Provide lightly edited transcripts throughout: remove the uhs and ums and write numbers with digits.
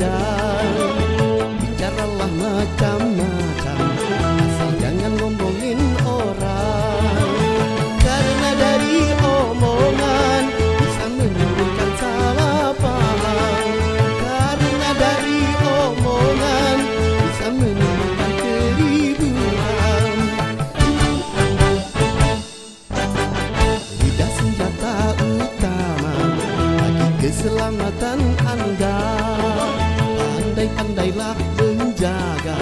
pedang. Bicaralah macam-macam, asal jangan ngomongin orang. Karena dari omongan bisa menimbulkan salah paham. Karena dari omongan bisa menimbulkan keributan. Lidah senjata utama bagi keselamatan Anda. Pandai-pandailah menjaga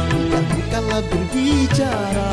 lidahmu kala berbicara.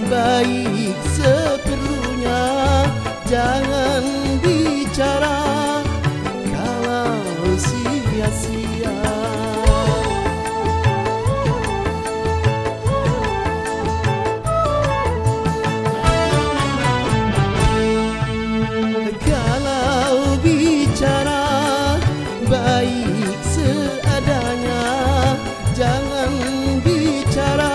Baik seperlunya, jangan bicara kalau sia-sia. Kalau bicara baik seadanya, jangan bicara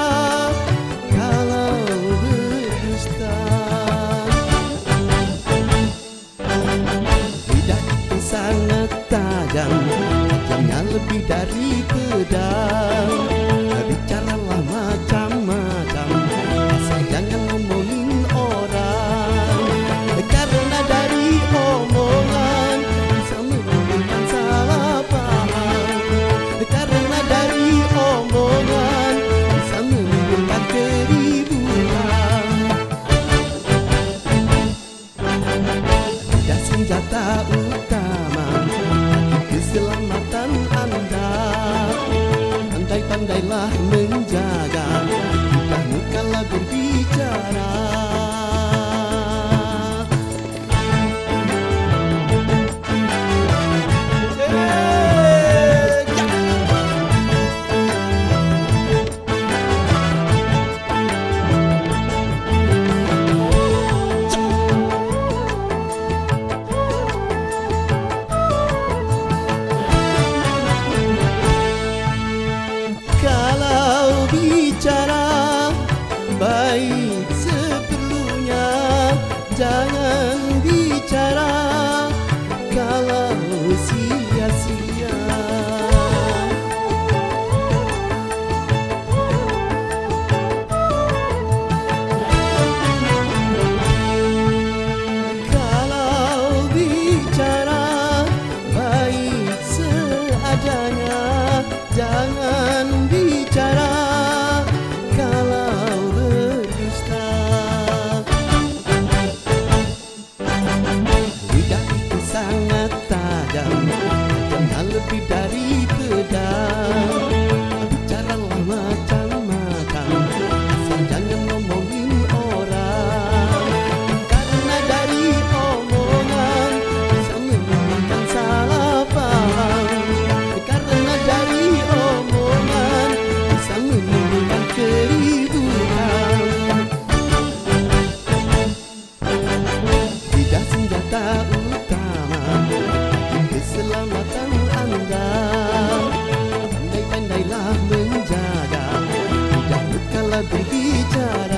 sangat tajam, tajamnya lebih dari pedang. Bicaralah macam-macam, asal jangan ngomongin orang. Karena dari omongan bisa menimbulkan salah paham. Karena dari omongan bisa menimbulkan keributan. Lidah senjata utama keselamatan Anda. Pandai-pandailah menjaga lidahmu kala berbicara. Kalau bicara baik seperlunya, jangan bicara kalau sia-sia. Kalau bicara baik seadanya, jangan bicara kalau berdusta. Lidah itu sangat tajam, tajamnya lebih dari pedang. Bicaralah macam-macam, asal jangan ngomongin orang. Karena dari omongan bisa menimbulkan salah paham. Karena dari omongan bisa menimbulkan keributan. Lidah senjata utama bagi keselamatan Anda. Pandai-pandailah menjaga lidahmu kala berbicara.